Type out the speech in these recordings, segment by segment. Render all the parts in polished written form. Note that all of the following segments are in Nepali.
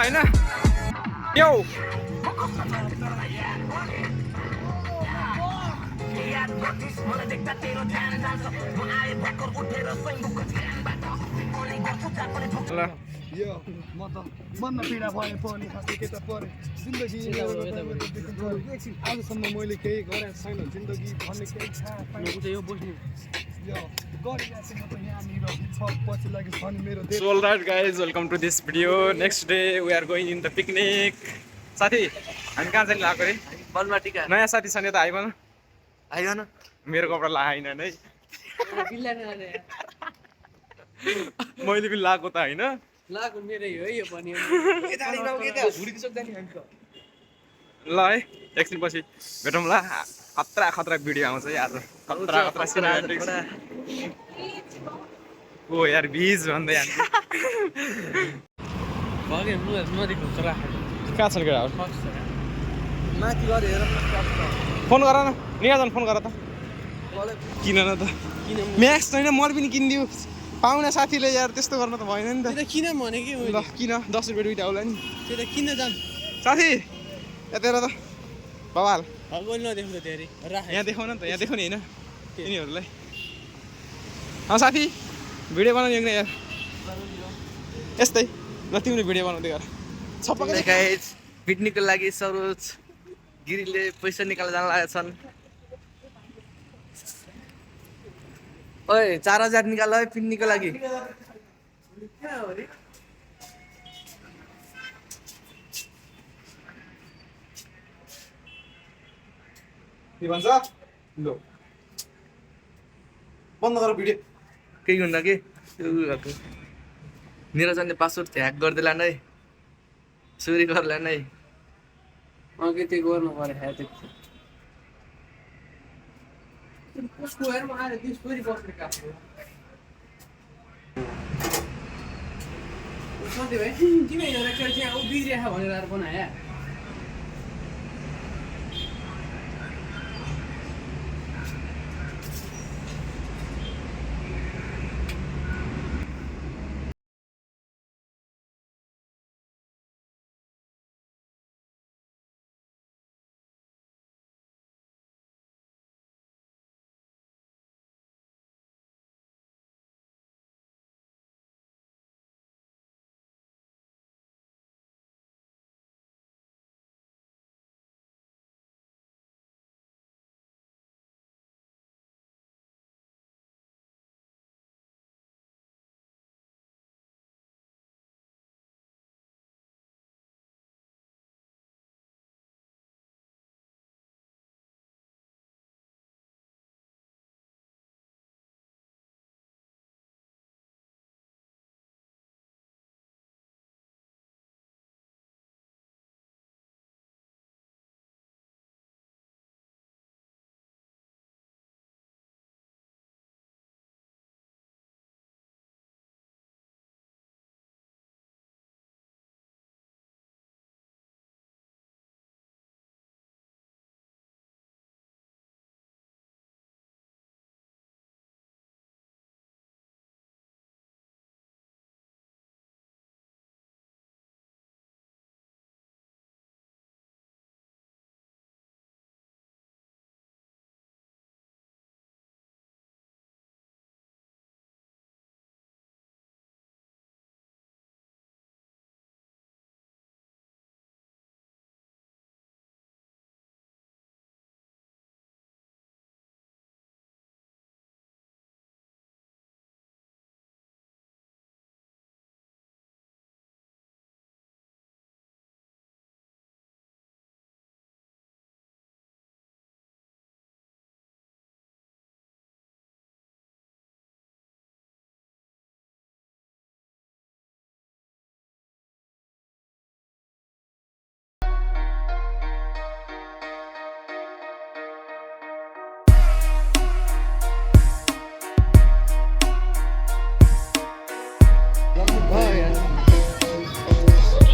हैन यो ल यो म त मनमा पीडा भए पनि खासै के त परे जिन्दगी आजसम्म मैले केही गरेको छैन जिन्दगी भन्ने केही थाहा पाइनँ यो बुझ्नु यो गरिरहेको म त यहाँनिर पछि लागि छन् मेरो देश So alright guys, welcome to this video. Next day we are going in the picnic. साथी हामी कहाँ जाने लाग्यो रे बलमाटीका नयाँ साथी छ नि त आइबन आइगन मेरो कपडा लगाइन नै मैले पनि लगाएको त हैन लागु मेरो हो यो पनि ल है एकछिन पछि भेटौँ ल खतरा खतरा भिडियो आउँछ है आज खतरा खतरा सिनेमेटिक्स ओ यार बीज भन्दै हामी भगे नदीको चरा कहाँ छन् केटाहरू माथि गरे हेर फोन गर न निगाजन फोन गर त किन न त किन म्याक्स छैन मैले पनि किनिदियो पाहुना साथीले यार त्यस्तो गर्न त भएन नि त त्यो किन भने कि ल किन 10 रुपियाँ दुईटा होला नि त्यो त किन जान साथी यतातिर त बवाल भगवान नदेख्नु धेरै राख यहाँ देखाउन नि त यहाँ देखाउने होइन यिनीहरूलाई साथी भिडियो बनाउने कि यार यस्तै ल तिमीले भिडियो बनाउँदै गर छपक्कै गाइस पिकनिकको लागि सरोज गिरीले पैसा निकालेर जान लागेका छन् ओए 4000 निकाल है पिकनिकको लागि के भन्छ ल बन्द गर भिडियो केही हुन्न कि निरजनले पासवर्ड ह्याक गरिदिला नै चोरी गर्ला नै अघि त्यो गर्नु पर्यो ह्याक उसको हेरमा आएर त्यो चोरी बस्ने काम हो सधैँ भाइ किन हेरेर चाहिँ ऊ बिग्रिया भनेर आएर बनायो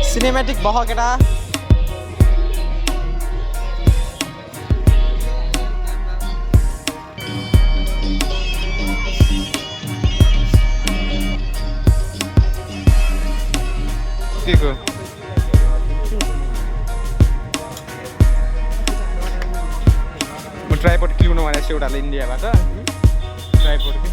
सिनेमेटिक भयो केटा के को भनेको छु एउटाले इन्डियाबाट ट्राइपोड कि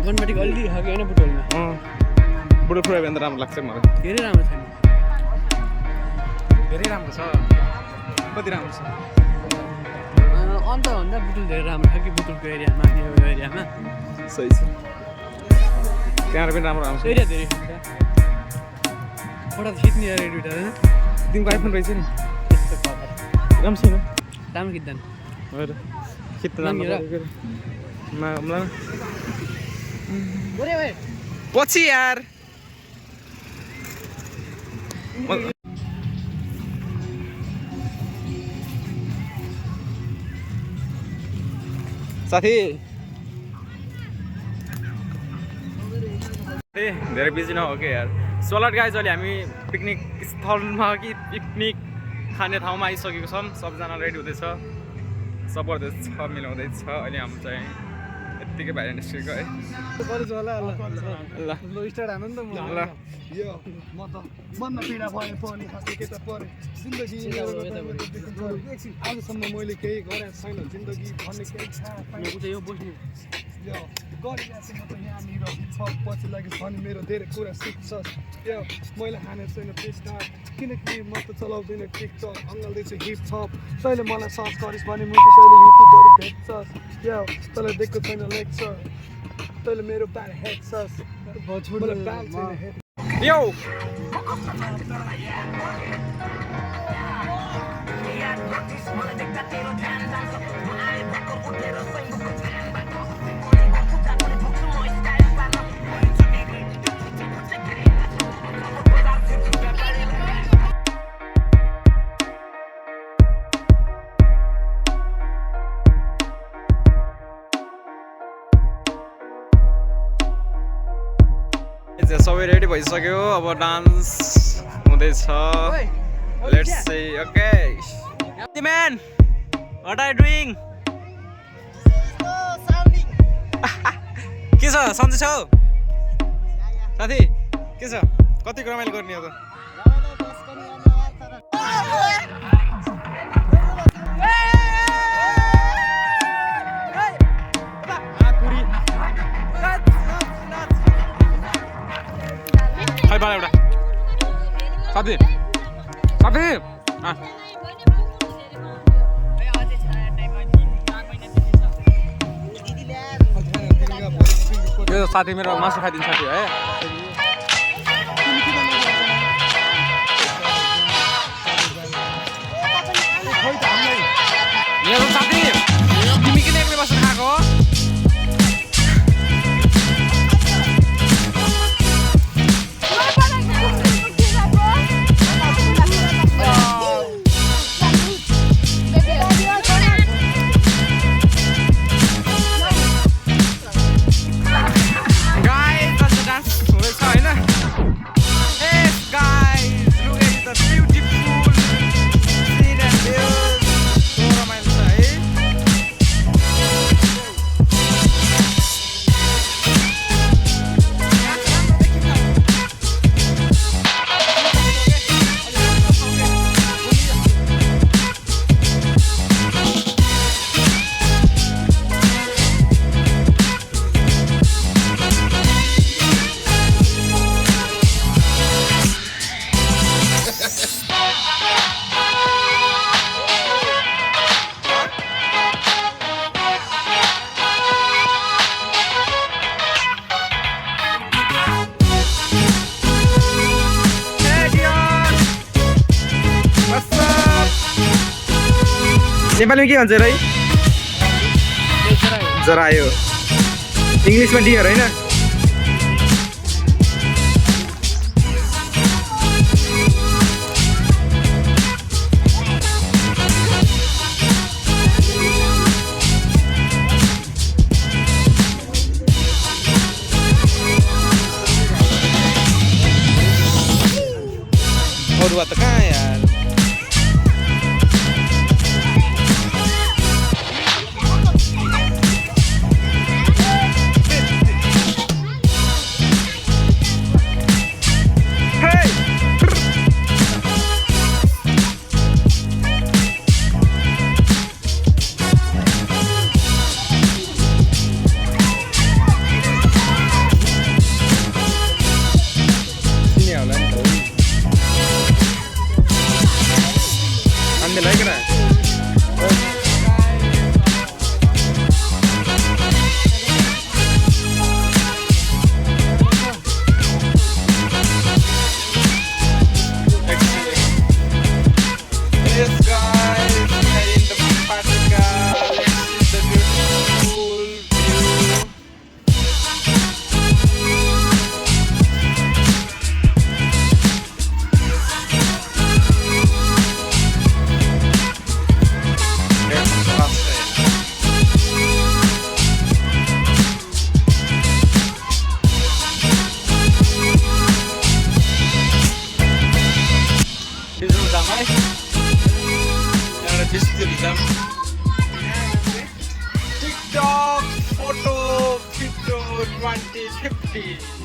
गनपटिको अलि खाएको होइन बुटोलमा बुटोल पुरा भन्दा राम्रो लाग्छ मलाई धेरै राम्रो छ नि धेरै राम्रो छ कति राम्रो छ अन्त भन्दा बुटोल धेरै राम्रो छ कि बुटोलको एरियामा यो एरियामा सही छ त्यहाँ पनि राम्रो आउँछ एरिया धेरै फोटो त खिच्ने अरे दुइटा होइन तिमीको आइफोन रहेछ नि त्यस्तो कभर राम्रो छैन दाम खिच्दैन हो र खिच्न पछि यार साथी धेरै बिजी नहो कि यार सोलर गाइज अहिले हामी पिकनिक स्थलमा कि पिकनिक खाने ठाउँमा आइसकेको छौँ सबजना रेडी हुँदैछ सब गर्दैछ मिलाउँदैछ अहिले हाम्रो चाहिँ यत्तिकै बाहिर निस्केको है ल स्टार्ट हान नि त ल यो म त मनमा पीडा भयो पनि खासै के त परे जिन्दगी आजसम्म मैले केही गरेको छैन जिन्दगी भन्ने केही थाहा पाइनँ यो बस्ने यो गरिरहेको म त यहाँनिर हिपहप पछि लागि भने मेरो धेरै कुरा सिक्छस् यो मैले हानेको छैन टेस्टार किनकि म त चलाउँदिनँ टिकटक अङ्गाल्दैछु हिपहप तैँले मलाई सर्च गरिस् भने मुखी तैँले युट्युबभरि भेट्छस् यो तँलाई दिएको छैन लेक्चर तैँले मेरो बारे हेर्छस् मलाई बाल छैन हेर यो सबै रेडी भइसक्यो अब डान्स हुँदैछ let's see okay man what are you doing के छ सन्चै छौ साथी के छ कति रमाइलो गर्ने हो त खै बाला एउटा साथी साथी यो साथी मेरो मासु खाइदिन्छ साथी है मेरो साथी तिमी किन एक्लै बसेर खाएको नेपालीमा के भन्छ र जरायो इङ्ग्लिसमा डियर होइन अरू बात त कहाँ यार डिस्ट्रिब्युसन टिकटक फोटो भिडियो 2050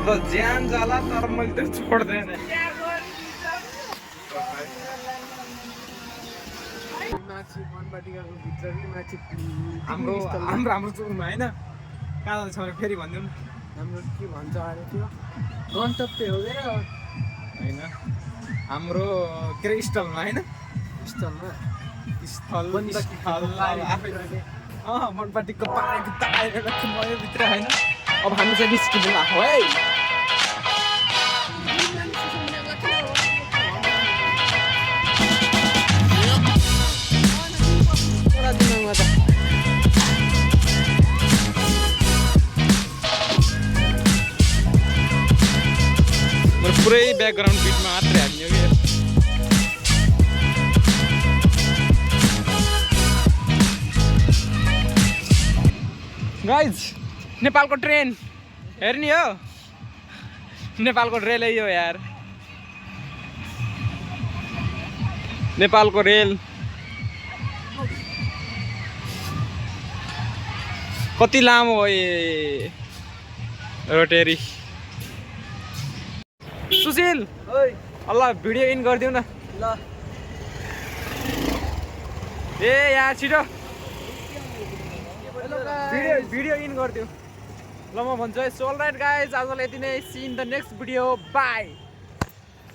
त ज्यान जाला तर मैले त्यो छोड्दैन हाम्रो हाम्रो हाम्रो चुरमा होइन कहाँ जाँदैछ भने फेरि भनिदिउँ हाम्रो के भन्छ अरे त्यो गन्तव्य हो क्या होइन हाम्रो के अरे स्थलमा होइन स्थलमा स्थल मनपाटीको पारेको तारेर भित्र होइन अब हामी चाहिँ निस्किनु आएको है मेरो पुरै ब्याकग्राउन्ड बिटमा मात्रै हाल्ने हो कि गाइज नेपालको ट्रेन हेर्ने हो नेपालको रेलै हो यार नेपालको रेल कति लामो हो ए रोटेरी सुशील अल्ल भिडियो इन गरिदिउ न ल ए यहाँ छिटो भिडियो इन गरिदिउ ल म भन्छु है सो अलराइट गाइज आजलाई यति नै see in the next video by